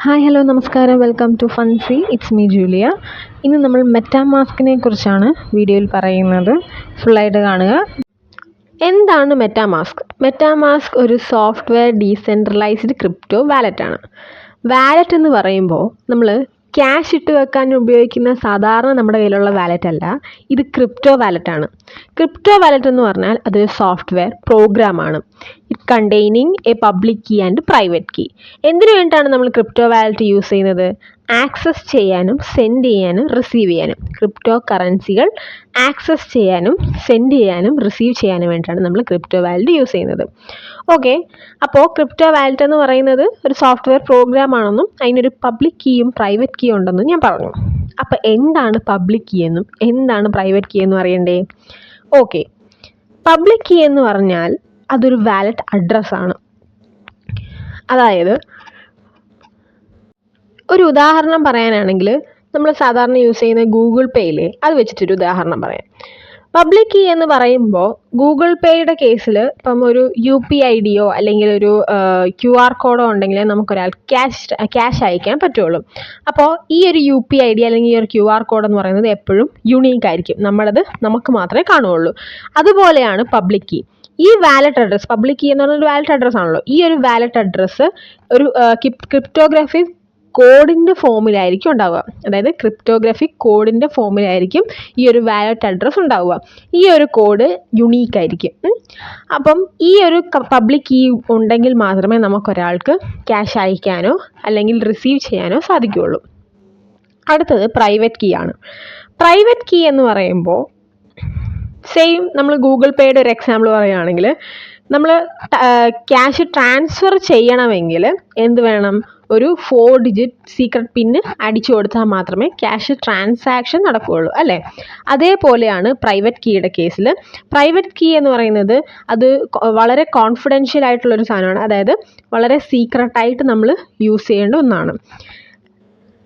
Hi hello നമസ്കാരം, welcome to Funsy. It's me Julia. ഇന്ന് നമ്മൾ മെറ്റാമാസ്കിനെ കുറിച്ചാണ് വീഡിയോയിൽ പറയുന്നത്. ഫുള്ളായിട്ട് കാണുക. എന്താണ് മെറ്റാമാസ്ക്? മെറ്റാമാസ്ക് ഒരു സോഫ്റ്റ്വെയർ ഡീസെൻട്രലൈസ്ഡ് ക്രിപ്റ്റോ വാലറ്റാണ്. വാലറ്റ് എന്ന് പറയുമ്പോൾ നമ്മൾ ക്യാഷ് ഇട്ട് വെക്കാൻ ഉപയോഗിക്കുന്ന സാധാരണ നമ്മുടെ കയ്യിലുള്ള വാലറ്റ് അല്ല, ഇത് ക്രിപ്റ്റോ വാലറ്റാണ്. ക്രിപ്റ്റോ വാലറ്റ് എന്ന് പറഞ്ഞാൽ അതൊരു സോഫ്റ്റ്വെയർ പ്രോഗ്രാമാണ്. It containing a public key and private key. എന്തിനു വേണ്ടിയിട്ടാണ് നമ്മൾ ക്രിപ്റ്റോ വാലറ്റ് യൂസ് ചെയ്യുന്നത്? ആക്സസ് ചെയ്യാനും സെൻഡ് ചെയ്യാനും റിസീവ് ചെയ്യാനും. ക്രിപ്റ്റോ കറൻസികൾ ആക്സസ് ചെയ്യാനും സെൻഡ് ചെയ്യാനും റിസീവ് ചെയ്യാനും വേണ്ടിയിട്ടാണ് നമ്മൾ ക്രിപ്റ്റോ വാലറ്റ് യൂസ് ചെയ്യുന്നത്. ഓക്കെ, അപ്പോൾ ക്രിപ്റ്റോ വാലറ്റ് എന്ന് പറയുന്നത് ഒരു സോഫ്റ്റ്വെയർ പ്രോഗ്രാം ആണെന്നും അതിനൊരു പബ്ലിക് കീയും പ്രൈവറ്റ് കീയും ഉണ്ടെന്നും ഞാൻ പറഞ്ഞു. അപ്പോൾ എന്താണ് പബ്ലിക് കീ എന്നും എന്താണ് പ്രൈവറ്റ് കീ എന്നും അറിയണ്ടേ? ഓക്കെ, പബ്ലിക് കീ എന്ന് പറഞ്ഞാൽ അതൊരു വാലറ്റ് അഡ്രസ്സാണ്. അതായത് ഒരു ഉദാഹരണം പറയാനാണെങ്കിൽ നമ്മൾ സാധാരണ യൂസ് ചെയ്യുന്ന ഗൂഗിൾ പേയിലെ അത് വെച്ചിട്ടൊരു ഉദാഹരണം പറയാം. പബ്ലിക് കീ എന്ന് പറയുമ്പോൾ ഗൂഗിൾ പേയുടെ കേസിൽ ഇപ്പം ഒരു UPID അല്ലെങ്കിൽ ഒരു QR കോഡോ ഉണ്ടെങ്കിൽ നമുക്കൊരാൾ ക്യാഷ് അയക്കാൻ പറ്റുള്ളൂ. അപ്പോൾ ഈ ഒരു UPID അല്ലെങ്കിൽ ഈ ഒരു QR കോഡ് എന്ന് പറയുന്നത് എപ്പോഴും യുണീക്ക് ആയിരിക്കും, നമുക്ക് മാത്രമേ കാണുകയുള്ളൂ. അതുപോലെയാണ് പബ്ലിക് കീ. ഈ വാലറ്റ് അഡ്രസ്സ്, പബ്ലിക് കീ എന്ന് പറഞ്ഞാൽ ഒരു വാലറ്റ് അഡ്രസ്സ് ആണല്ലോ. ഈ ഒരു വാലറ്റ് അഡ്രസ്സ് ഒരു ക്രിപ്റ്റോഗ്രാഫിക് കോഡിൻ്റെ ഫോമിലായിരിക്കും ഉണ്ടാവുക. അതായത് ക്രിപ്റ്റോഗ്രാഫിക് കോഡിൻ്റെ ഫോമിലായിരിക്കും ഈ ഒരു വാലറ്റ് അഡ്രസ്സ് ഉണ്ടാവുക. ഈ ഒരു കോഡ് യുണീക്ക് ആയിരിക്കും. അപ്പം ഈ ഒരു പബ്ലിക് കീ ഉണ്ടെങ്കിൽ മാത്രമേ നമുക്കൊരാൾക്ക് ക്യാഷ് അയക്കാനോ അല്ലെങ്കിൽ റിസീവ് ചെയ്യാനോ സാധിക്കുകയുള്ളൂ. അടുത്തത് പ്രൈവറ്റ് കീ ആണ്. പ്രൈവറ്റ് കീ എന്ന് പറയുമ്പോൾ സെയിം, നമ്മൾ ഗൂഗിൾ പേയുടെ ഒരു എക്സാമ്പിൾ പറയുകയാണെങ്കിൽ നമ്മൾ ക്യാഷ് ട്രാൻസ്ഫർ ചെയ്യണമെങ്കിൽ എന്ത് വേണം? ഒരു 4 ഡിജിറ്റ് സീക്രട്ട് പിന്ന് അടിച്ചു കൊടുത്താൽ മാത്രമേ ക്യാഷ് ട്രാൻസാക്ഷൻ നടക്കുകയുള്ളൂ, അല്ലേ? അതേപോലെയാണ് പ്രൈവറ്റ് കീയുടെ കേസിൽ. പ്രൈവറ്റ് കീ എന്ന് പറയുന്നത് അത് വളരെ കോൺഫിഡൻഷ്യൽ ആയിട്ടുള്ളൊരു സാധനമാണ്. അതായത് വളരെ സീക്രട്ടായിട്ട് നമ്മൾ യൂസ് ചെയ്യേണ്ട ഒന്നാണ്.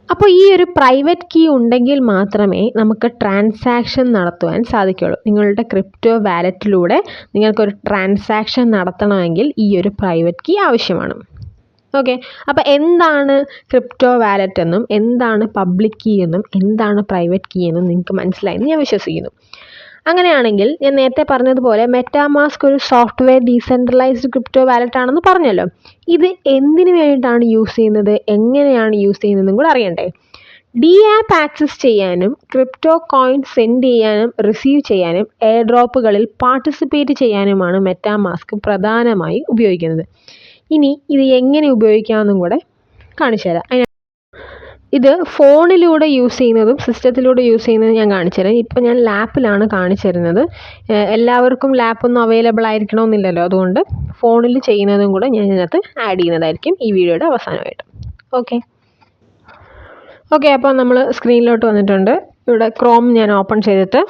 അപ്പോൾ ഈ ഒരു പ്രൈവറ്റ് കീ ഉണ്ടെങ്കിൽ മാത്രമേ നമുക്ക് ട്രാൻസാക്ഷൻ നടത്തുവാൻ സാധിക്കുകയുള്ളൂ. നിങ്ങളുടെ ക്രിപ്റ്റോ വാലറ്റിലൂടെ നിങ്ങൾക്കൊരു ട്രാൻസാക്ഷൻ നടത്തണമെങ്കിൽ ഈ ഒരു പ്രൈവറ്റ് കീ ആവശ്യമാണ്. ഓക്കെ, അപ്പോൾ എന്താണ് ക്രിപ്റ്റോ വാലറ്റ് എന്നും എന്താണ് പബ്ലിക് കീ എന്നും എന്താണ് പ്രൈവറ്റ് കീ എന്നും നിങ്ങൾക്ക് മനസ്സിലായെന്ന് ഞാൻ വിശ്വസിക്കുന്നു. അങ്ങനെയാണെങ്കിൽ ഞാൻ നേരത്തെ പറഞ്ഞതുപോലെ മെറ്റാമാസ്ക് ഒരു സോഫ്റ്റ്വെയർ ഡീസെൻട്രലൈസ്ഡ് ക്രിപ്റ്റോ വാലറ്റ് ആണെന്ന് പറഞ്ഞല്ലോ. ഇത് എന്തിനു വേണ്ടിയിട്ടാണ് യൂസ് ചെയ്യുന്നത്, എങ്ങനെയാണ് യൂസ് ചെയ്യുന്നതെന്നും കൂടെ അറിയണ്ടേ? ആപ്പ് ആക്സസ് ചെയ്യാനും ക്രിപ്റ്റോ കോയിൻ സെൻഡ് ചെയ്യാനും റിസീവ് ചെയ്യാനും എയർ ഡ്രോപ്പുകളിൽ പാർട്ടിസിപ്പേറ്റ് ചെയ്യാനുമാണ് മെറ്റാമാസ്ക് പ്രധാനമായി ഉപയോഗിക്കുന്നത്. ഇനി ഇത് എങ്ങനെ ഉപയോഗിക്കാമെന്നും കൂടെ കാണിച്ചു തരാം. ഇത് ഫോണിലൂടെ യൂസ് ചെയ്യുന്നതും സിസ്റ്റത്തിലൂടെ യൂസ് ചെയ്യുന്നതും ഞാൻ കാണിച്ചു തരാം. ഇപ്പം ഞാൻ ലാപ്പിലാണ് കാണിച്ചു തരുന്നത്. എല്ലാവർക്കും ലാപ്പൊന്നും അവൈലബിൾ ആയിരിക്കണമെന്നില്ലല്ലോ, അതുകൊണ്ട് ഫോണിൽ ചെയ്യുന്നതും കൂടെ ഞാൻ ഇതിനകത്ത് ആഡ് ചെയ്യുന്നതായിരിക്കും ഈ വീഡിയോയുടെ അവസാനമായിട്ട്. ഓക്കെ, അപ്പോൾ നമ്മൾ സ്ക്രീനിലോട്ട് വന്നിട്ടുണ്ട്. ഇവിടെ ക്രോം ഞാൻ ഓപ്പൺ ചെയ്തിട്ട്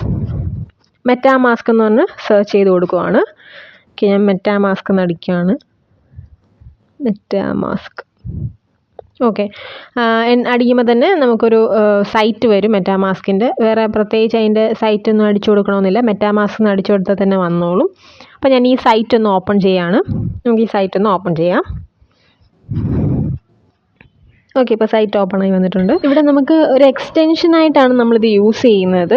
മെറ്റാമാസ്ക് എന്ന് പറഞ്ഞ് സെർച്ച് ചെയ്ത് കൊടുക്കുവാണ്. ഓക്കെ, ഞാൻ മെറ്റാമാസ്ക് എന്ന് അടിക്കുകയാണ്. മെറ്റാമാസ്ക്. ഓക്കെ, അടിക്കുമ്പോൾ തന്നെ നമുക്കൊരു സൈറ്റ് വരും മെറ്റാമാസ്കിൻ്റെ. വേറെ പ്രത്യേകിച്ച് അതിൻ്റെ സൈറ്റൊന്നും അടിച്ചു കൊടുക്കണമെന്നില്ല, മെറ്റാമാസ്ക് എന്ന് അടിച്ചു കൊടുത്താൽ തന്നെ വന്നോളും. അപ്പോൾ ഞാൻ ഈ സൈറ്റ് ഒന്ന് ഓപ്പൺ ചെയ്യാണ്. നമുക്ക് ഈ സൈറ്റ് ഒന്ന് ഓപ്പൺ ചെയ്യാം. ഓക്കെ, ഇപ്പോൾ സൈറ്റ് ഓപ്പൺ ആയി വന്നിട്ടുണ്ട്. ഇവിടെ നമുക്ക് ഒരു എക്സ്റ്റൻഷനായിട്ടാണ് നമ്മളിത് യൂസ് ചെയ്യുന്നത്.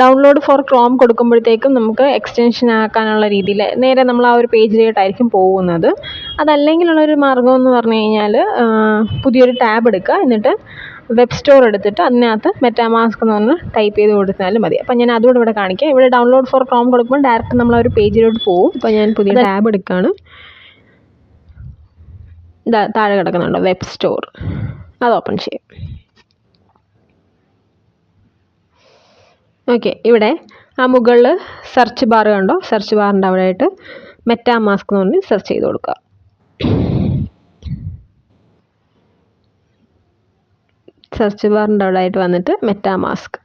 ഡൗൺലോഡ് ഫോർ ക്രോം കൊടുക്കുമ്പോഴത്തേക്കും നമുക്ക് എക്സ്റ്റൻഷൻ ആക്കാനുള്ള രീതിയിൽ നേരെ നമ്മൾ ആ ഒരു പേജിലോട്ടായിരിക്കും പോകുന്നത്. അതല്ലെങ്കിലുള്ളൊരു മാർഗ്ഗം എന്ന് പറഞ്ഞു കഴിഞ്ഞാൽ പുതിയൊരു ടാബ് എടുക്കുക, എന്നിട്ട് വെബ് സ്റ്റോർ എടുത്തിട്ട് അതിനകത്ത് മെറ്റാമാസ്ക് എന്ന് പറഞ്ഞ് ടൈപ്പ് ചെയ്ത് കൊടുത്താലും മതി. അപ്പം ഞാൻ അതുകൂടെ ഇവിടെ കാണിക്കാം. ഇവിടെ ഡൗൺലോഡ് ഫോർ ക്രോം കൊടുക്കുമ്പോൾ ഡയറക്റ്റ് നമ്മൾ ആ ഒരു പേജിലോട്ട് പോകും. ഇപ്പോൾ ഞാൻ പുതിയ ടാബ് എടുക്കുകയാണ്. താഴെ കിടക്കുന്നുണ്ടോ വെബ് സ്റ്റോർ, അത് ഓപ്പൺ ചെയ്യാം. ഓക്കെ, ഇവിടെ ആ മുകളിൽ സെർച്ച് ബാർ കണ്ടോ? സെർച്ച് ബാറിൻ്റെ അവിടെ ആയിട്ട് മെറ്റാമാസ്ക് എന്ന് പറഞ്ഞ് സെർച്ച് ചെയ്ത് കൊടുക്കുക. സെർച്ച് ബാറിൻ്റെ അവിടെ ആയിട്ട് വന്നിട്ട് മെറ്റാമാസ്ക്.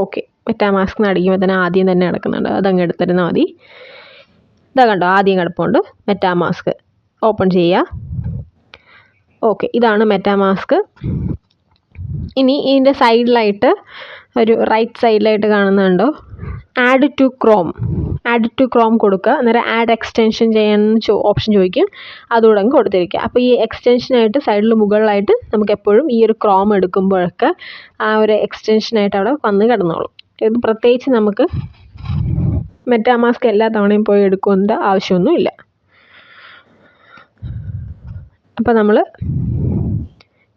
ഓക്കെ, മെറ്റാമാസ്ക് എന്ന് അടിക്കുമ്പോൾ തന്നെ ആദ്യം തന്നെ കിടക്കുന്നുണ്ട്, അതങ്ങ് എടുത്തിരുന്നാൽ മതി. ഇതാ കണ്ടോ, ആദ്യം കിടപ്പുണ്ട് മെറ്റാമാസ്ക്. ഓപ്പൺ ചെയ്യുക. ഓക്കെ, ഇതാണ് മെറ്റാമാസ്ക്. ഇനി ഇതിൻ്റെ സൈഡിലായിട്ട് ഒരു റൈറ്റ് സൈഡിലായിട്ട് കാണുന്നുണ്ടോ add to Chrome. Add to Chrome കൊടുക്കുക. അന്നേരം ആഡ് എക്സ്റ്റൻഷൻ ചെയ്യാൻ ഓപ്ഷൻ ചോദിക്കും, അതുകൂടെ അങ്ങ് കൊടുത്തിരിക്കുക. അപ്പോൾ ഈ എക്സ്റ്റൻഷനായിട്ട് സൈഡിൽ മുകളിലായിട്ട് നമുക്ക് എപ്പോഴും ഈ ഒരു ക്രോം എടുക്കുമ്പോഴൊക്കെ ആ ഒരു എക്സ്റ്റൻഷനായിട്ട് അവിടെ വന്ന് കിടന്നോളും. ഇത് പ്രത്യേകിച്ച് നമുക്ക് മെറ്റാമാസ്ക് എല്ലാ തവണയും പോയി എടുക്കേണ്ട ആവശ്യമൊന്നുമില്ല. അപ്പോൾ നമ്മൾ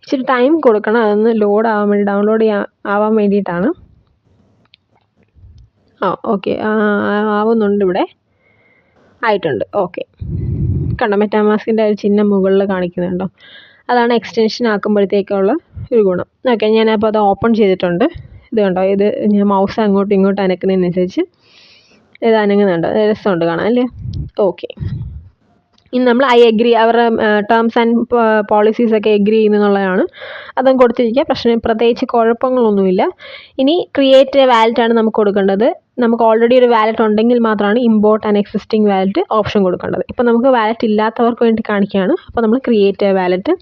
ഇച്ചിരി ടൈം കൊടുക്കണം, അതൊന്ന് ലോഡ് ആവാൻ വേണ്ടി, ഡൗൺലോഡ് ആവാൻ വേണ്ടിയിട്ടാണ്. ഓക്കെ, ആവുന്നുണ്ട്, ഇവിടെ ആയിട്ടുണ്ട്. ഓക്കെ, കണ്ടോ മെറ്റാമാസ്കിൻ്റെ ഒരു ചിഹ്നം മുകളിൽ കാണിക്കുന്നുണ്ടോ? അതാണ് എക്സ്റ്റൻഷൻ ആക്കുമ്പോഴത്തേക്കുള്ള ഒരു ഗുണം. ഓക്കെ, ഞാനപ്പോൾ അത് ഓപ്പൺ ചെയ്തിട്ടുണ്ട്. ഇത് കണ്ടോ, ഇത് ഞാൻ മൗസ് അങ്ങോട്ടും ഇങ്ങോട്ടും അനക്കുന്നതിനനുസരിച്ച് ഇത് അനങ്ങുന്നുണ്ട്, രസമുണ്ട് കാണാൻ അല്ലേ? ഓക്കെ, ഇനി നമ്മൾ ഐ എഗ്രി, അവരുടെ ടേംസ് ആൻഡ് പോളിസീസ് ഒക്കെ എഗ്രി ചെയ്യുന്നതാണ്. അതും കൊടുത്തിരിക്കുക, പ്രത്യേകിച്ച് കുഴപ്പങ്ങളൊന്നുമില്ല. ഇനി ക്രിയേറ്റ് എ വാലറ്റ് ആണ് നമുക്ക് കൊടുക്കേണ്ടത്. നമുക്ക് ഓൾറെഡി ഒരു വാലറ്റ് ഉണ്ടെങ്കിൽ മാത്രമാണ് import and existing wallet option കൊടുക്കേണ്ടത്. ഇപ്പോൾ നമുക്ക് വാലറ്റ് ഇല്ലാത്തവർക്ക് വേണ്ടി കാണിക്കുകയാണ്. അപ്പോൾ നമ്മൾ ക്രിയേറ്റ് എ വാലറ്റ്,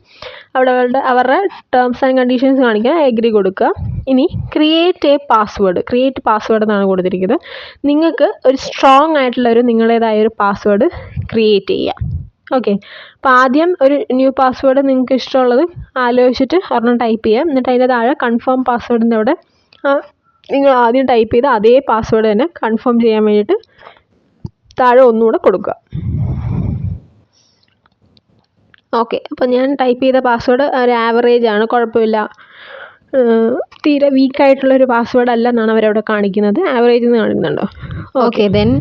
അവരുടെ ടേംസ് ആൻഡ് കണ്ടീഷൻസ് കാണിക്കാൻ എഗ്രി കൊടുക്കുക. ഇനി create a password, create password എന്നാണ് കൊടുത്തിരിക്കുന്നത്. നിങ്ങൾക്ക് ഒരു സ്ട്രോങ് ആയിട്ടുള്ള നിങ്ങളുടേതായ ഒരു പാസ്വേഡ് ക്രിയേറ്റ് ചെയ്യുക. ഓക്കെ, അപ്പോൾ ആദ്യം ഒരു ന്യൂ പാസ്വേഡ് നിങ്ങൾക്ക് ഇഷ്ടമുള്ളത് ആലോചിച്ചിട്ട് ഒരെണ്ണം ടൈപ്പ് ചെയ്യാം. എന്നിട്ട് അതിൻ്റെ താഴെ കൺഫേം പാസ്വേഡിൻ്റെ അവിടെ നിങ്ങൾ ആദ്യം ടൈപ്പ് ചെയ്ത അതേ പാസ്വേഡ് തന്നെ കൺഫേം ചെയ്യാൻ വേണ്ടിയിട്ട് താഴെ ഒന്നുകൂടെ കൊടുക്കുക. ഓക്കെ, അപ്പോൾ ഞാൻ ടൈപ്പ് ചെയ്ത പാസ്വേഡ് ഒരു ആവറേജ് ആണ്, കുഴപ്പമില്ല, തീരെ വീക്കായിട്ടുള്ളൊരു പാസ്വേഡ് അല്ല എന്നാണ് അവരവിടെ കാണിക്കുന്നത്. ആവറേജ് എന്ന് കാണിക്കുന്നുണ്ടോ? ഓക്കെ, ദെൻ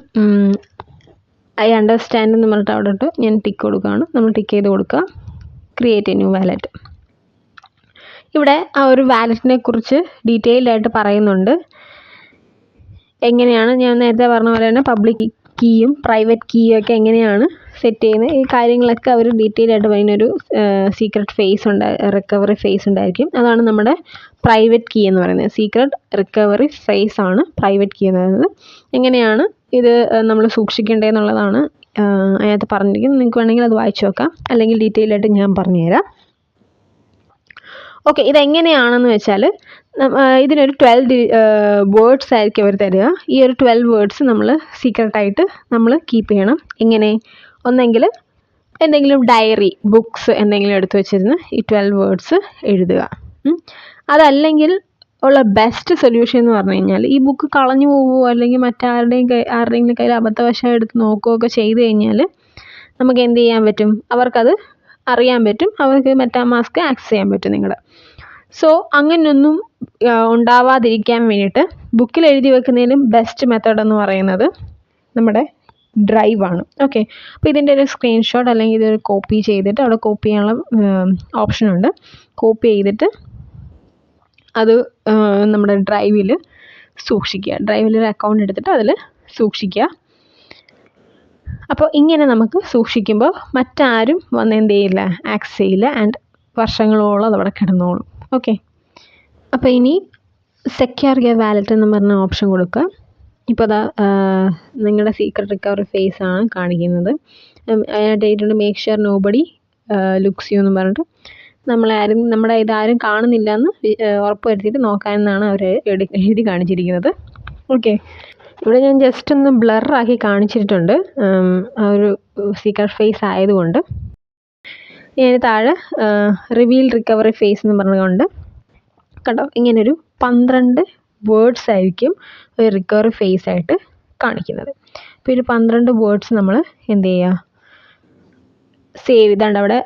ഐ അണ്ടർസ്റ്റാൻഡ് എന്ന് പറഞ്ഞിട്ട് അവിടെ ഇട്ട് ഞാൻ ടിക്ക് കൊടുക്കുകയാണ്. നമ്മൾ ടിക്ക് ചെയ്ത് കൊടുക്കുക, ക്രിയേറ്റ് എ ന്യൂ വാലറ്റ്. ഇവിടെ ആ ഒരു വാലറ്റിനെ കുറിച്ച് ഡീറ്റെയിൽഡ് ആയിട്ട് പറയുന്നുണ്ട്. എങ്ങനെയാണ് ഞാൻ നേരത്തെ പറഞ്ഞ പോലെ തന്നെ പബ്ലിക് കീയും പ്രൈവറ്റ് കീയും ഒക്കെ എങ്ങനെയാണ് സെറ്റ് ചെയ്യുന്നത്, ഈ കാര്യങ്ങളൊക്കെ അവർ ഡീറ്റെയിൽ ആയിട്ട് അതിനൊരു സീക്രട്ട് ഫേസ് റിക്കവറി ഫേസ് ഉണ്ടായിരിക്കും. അതാണ് നമ്മുടെ പ്രൈവറ്റ് കീ എന്ന് പറയുന്നത്. സീക്രട്ട് റിക്കവറി ഫേസ് ആണ് പ്രൈവറ്റ് കീ എന്ന് പറയുന്നത്. എങ്ങനെയാണ് ഇത് നമ്മൾ സൂക്ഷിക്കേണ്ടതെന്നുള്ളതാണ് അതിനകത്ത് പറഞ്ഞിരിക്കുന്നത്. നിങ്ങൾക്ക് വേണമെങ്കിൽ അത് വായിച്ചു നോക്കാം, അല്ലെങ്കിൽ ഡീറ്റെയിൽ ആയിട്ട് ഞാൻ പറഞ്ഞുതരാം. ഓക്കെ, ഇതെങ്ങനെയാണെന്ന് വെച്ചാൽ ഇതിനൊരു 12 വേർഡ്സ് ആയിരിക്കും അവർ തരിക. ഈ ഒരു 12 വേർഡ്സ് നമ്മൾ സീക്രട്ടായിട്ട് നമ്മൾ കീപ്പ് ചെയ്യണം. എങ്ങനെ? ഒന്നെങ്കിൽ എന്തെങ്കിലും ഡയറി, ബുക്സ് എന്തെങ്കിലും എടുത്ത് വെച്ചിരുന്ന് ഈ 12 വേർഡ്സ് എഴുതുക. അതല്ലെങ്കിൽ ഉള്ള ബെസ്റ്റ് സൊല്യൂഷൻ എന്ന് പറഞ്ഞു കഴിഞ്ഞാൽ ഈ ബുക്ക് കളഞ്ഞു പോവുകയോ അല്ലെങ്കിൽ ആരുടെയെങ്കിലും കയ്യിൽ അബദ്ധവശം എടുത്ത് നോക്കുകയൊക്കെ ചെയ്ത് കഴിഞ്ഞാൽ നമുക്ക് എന്ത് ചെയ്യാൻ പറ്റും? അവർക്കത് അറിയാൻ പറ്റും, അവർക്ക് മെറ്റാമാസ്ക് ആക്സസ് ചെയ്യാൻ പറ്റും നിങ്ങളുടെ. സോ അങ്ങനെയൊന്നും ഉണ്ടാവാതിരിക്കാൻ വേണ്ടിയിട്ട് ബുക്കിൽ എഴുതി വെക്കുന്നതിലും ബെസ്റ്റ് മെത്തേഡ് എന്ന് പറയുന്നത് നമ്മുടെ ഡ്രൈവാണ്. ഓക്കെ, അപ്പോൾ ഇതിൻ്റെ ഒരു സ്ക്രീൻഷോട്ട് അല്ലെങ്കിൽ ഇതൊരു കോപ്പി ചെയ്തിട്ട് അവിടെ കോപ്പി ചെയ്യാനുള്ള ഓപ്ഷനുണ്ട്. കോപ്പി ചെയ്തിട്ട് അത് നമ്മുടെ ഡ്രൈവിൽ സൂക്ഷിക്കുക. ഡ്രൈവിലൊരു അക്കൗണ്ട് എടുത്തിട്ട് അതിൽ സൂക്ഷിക്കുക. അപ്പോൾ ഇങ്ങനെ നമുക്ക് സൂക്ഷിക്കുമ്പോൾ മറ്റാരും വന്ന് എന്ത് ചെയ്യില്ല, ആക്സസ് ചെയ്യില്ല, ആൻഡ് വർഷങ്ങളോളം അതവിടെ കിടന്നോളും. ഓക്കെ, അപ്പോൾ ഇനി സെക്യൂർ എ വാലറ്റ് എന്ന് പറഞ്ഞ ഓപ്ഷൻ കൊടുക്കുക. ഇപ്പോൾ അതാ നിങ്ങളുടെ സീക്രട്ട് റിക്കവറി ഫേസ് ആണ് കാണിക്കുന്നത്. അതിനായിട്ടുണ്ട് make sure nobody looks you എന്ന് പറഞ്ഞിട്ട് നമ്മുടെ ഇതാരും കാണുന്നില്ല എന്ന് ഉറപ്പ് വരുത്തിയിട്ട് നോക്കാമെന്നാണ് അവർ എഴുതി കാണിച്ചിരിക്കുന്നത്. ഓക്കെ, ഇവിടെ ഞാൻ ജസ്റ്റ് ഒന്ന് ബ്ലറാക്കി കാണിച്ചിട്ടുണ്ട് ആ ഒരു സീക്രട്ട് ഫേസ് ആയതുകൊണ്ട്. ഞാൻ താഴെ റിവീൽ റിക്കവറി ഫേസ് എന്ന് പറഞ്ഞുകൊണ്ട് കണ്ടോ, ഇങ്ങനൊരു 12 വേർഡ്സ് ആയിരിക്കും ഒരു റിക്കവറി ഫേസ് ആയിട്ട് കാണിക്കുന്നത്. അപ്പോൾ ഒരു 12 വേർഡ്സ് നമ്മൾ എന്ത് ചെയ്യുക, സേവ് ചെയ്താണ്ട് അവിടെ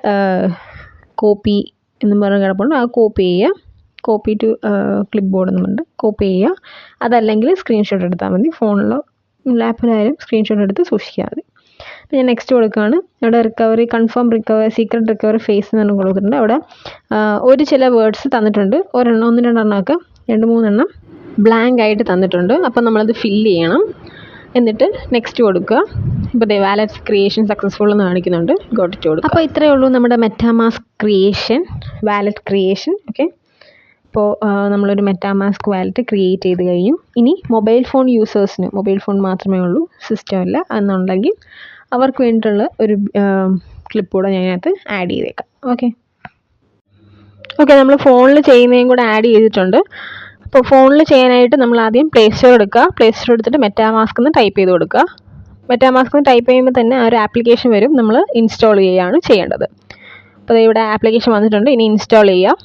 കോപ്പി എന്ന് പറഞ്ഞ് കിടപ്പുണ്ട്, ആ കോപ്പി ചെയ്യുക. കോപ്പി ടു ക്ലിപ്പ് ബോർഡ് എന്നുണ്ട്, കോപ്പി ചെയ്യുക. അതല്ലെങ്കിൽ സ്ക്രീൻഷോട്ട് എടുത്താൽ മതി, ഫോണിലോ ലാപ്പിലായാലും സ്ക്രീൻഷോട്ട് എടുത്ത് സൂക്ഷിക്കാൻ മതി. അപ്പോൾ ഞാൻ നെക്സ്റ്റ് കൊടുക്കുകയാണ്. അവിടെ കൺഫേം സീക്രട്ട് റിക്കവറി ഫേസ് എന്ന് പറഞ്ഞ് കൊടുത്തിട്ടുണ്ട്. അവിടെ ഒരു ചില വേർഡ്സ് തന്നിട്ടുണ്ട്, 1 2 എണ്ണമൊക്കെ 2 3 എണ്ണം ബ്ലാങ്ക് ആയിട്ട് തന്നിട്ടുണ്ട്. അപ്പോൾ നമ്മളത് ഫില്ല് ചെയ്യണം. എന്നിട്ട് നെക്സ്റ്റ് കൊടുക്കുക. ഇപ്പോൾ വാലറ്റ് ക്രിയേഷൻ സക്സസ്ഫുൾ എന്ന് കാണിക്കുന്നുണ്ട്, ഗോട്ട് ഇട്ട് കൊടുക്കുക. അപ്പോൾ ഇത്രയേ ഉള്ളൂ നമ്മുടെ MetaMask creation, wallet creation. Okay, അപ്പോൾ നമ്മളൊരു മെറ്റാമാസ്ക് വാലറ്റ് ക്രിയേറ്റ് ചെയ്ത് കഴിഞ്ഞു. ഇനി മൊബൈൽ ഫോൺ യൂസേഴ്സിന്, മൊബൈൽ ഫോൺ മാത്രമേ ഉള്ളൂ, സിസ്റ്റം ഇല്ല എന്നുണ്ടെങ്കിൽ അവർക്ക് വേണ്ടിയിട്ടുള്ള ഒരു ക്ലിപ്പ് കൂടെ ഞാൻ അതിനകത്ത് ആഡ് ചെയ്തേക്കാം. ഓക്കെ, നമ്മൾ ഫോണിൽ ചെയ്യുന്നതും കൂടെ ആഡ് ചെയ്തിട്ടുണ്ട്. അപ്പോൾ ഫോണിൽ ചെയ്യാനായിട്ട് നമ്മൾ ആദ്യം പ്ലേ സ്റ്റോർ എടുക്കുക. പ്ലേ സ്റ്റോർ എടുത്തിട്ട് മെറ്റാമാസ്ക് എന്ന് ടൈപ്പ് ചെയ്ത് കൊടുക്കുക. മെറ്റാമാസ്ക് ടൈപ്പ് ചെയ്യുമ്പോൾ തന്നെ ആ ഒരു ആപ്ലിക്കേഷൻ വരും, നമ്മൾ ഇൻസ്റ്റാൾ ചെയ്യുകയാണ് ചെയ്യേണ്ടത്. അപ്പോൾ ഇവിടെ ആപ്ലിക്കേഷൻ വന്നിട്ടുണ്ട്, ഇനി ഇൻസ്റ്റാൾ ചെയ്യാം.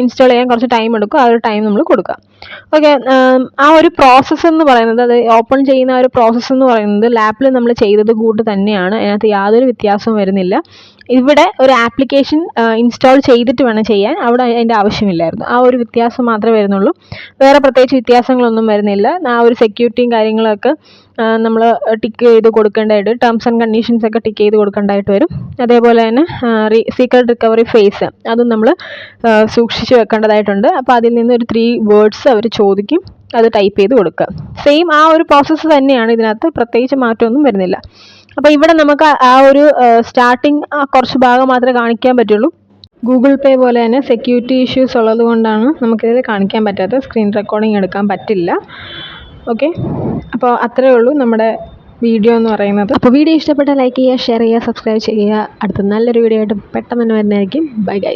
ഇൻസ്റ്റാൾ ചെയ്യാൻ കുറച്ച് ടൈം എടുക്കും, ആ ഒരു ടൈം നമ്മൾ കൊടുക്കുക. ഓക്കെ, ആ ഒരു പ്രോസസ്സ് എന്ന് പറയുന്നത്, അത് ഓപ്പൺ ചെയ്യുന്ന ആ ഒരു പ്രോസസ്സ് എന്ന് പറയുന്നത് ലാപ്പിൽ നമ്മൾ ചെയ്തത് കൂട്ട് തന്നെയാണ്, അതിനകത്ത് യാതൊരു വ്യത്യാസവും വരുന്നില്ല. ഇവിടെ ഒരു ആപ്ലിക്കേഷൻ ഇൻസ്റ്റാൾ ചെയ്തിട്ട് വേണം ചെയ്യാൻ, അവിടെ അതിൻ്റെ ആവശ്യമില്ലായിരുന്നു. ആ ഒരു വ്യത്യാസം മാത്രമേ വരുന്നുള്ളൂ, വേറെ പ്രത്യേകിച്ച് വ്യത്യാസങ്ങളൊന്നും വരുന്നില്ല. ആ ഒരു സെക്യൂരിറ്റിയും കാര്യങ്ങളൊക്കെ നമ്മൾ ടിക്ക് ചെയ്ത് കൊടുക്കേണ്ടതായിട്ട്, ടേംസ് ആൻഡ് കണ്ടീഷൻസ് ഒക്കെ ടിക്ക് ചെയ്ത് കൊടുക്കേണ്ടതായിട്ട് വരും. അതേപോലെ തന്നെ സീക്രട്ട് റിക്കവറി ഫേസ് അതും നമ്മൾ സൂക്ഷിച്ച് വെക്കേണ്ടതായിട്ടുണ്ട്. അപ്പോൾ അതിൽ നിന്ന് ഒരു 3 വേർഡ്സ് അവർ ചോദിക്കും, അത് ടൈപ്പ് ചെയ്ത് കൊടുക്കുക. സെയിം ആ ഒരു പ്രോസസ്സ് തന്നെയാണ്, ഇതിനകത്ത് പ്രത്യേകിച്ച് മാറ്റമൊന്നും വരുന്നില്ല. അപ്പോൾ ഇവിടെ നമുക്ക് ആ ഒരു സ്റ്റാർട്ടിങ് കുറച്ച് ഭാഗം മാത്രമേ കാണിക്കാൻ പറ്റുള്ളൂ. ഗൂഗിൾ പേ പോലെ തന്നെ സെക്യൂരിറ്റി ഇഷ്യൂസ് ഉള്ളത് കൊണ്ടാണ് നമുക്കിത് കാണിക്കാൻ പറ്റാത്തത്, സ്ക്രീൻ റെക്കോർഡിംഗ് എടുക്കാൻ പറ്റില്ല. ഓക്കെ, അപ്പോൾ അത്രയേ ഉള്ളൂ നമ്മുടെ വീഡിയോ എന്ന് പറയുന്നത്. അപ്പോൾ വീഡിയോ ഇഷ്ടപ്പെട്ടാൽ ലൈക്ക് ചെയ്യുക, ഷെയർ ചെയ്യുക, സബ്സ്ക്രൈബ് ചെയ്യുക. അടുത്ത നല്ലൊരു വീഡിയോ ആയിട്ട് പെട്ടെന്ന് തന്നെ വരുന്നതായിരിക്കും. Bye guys.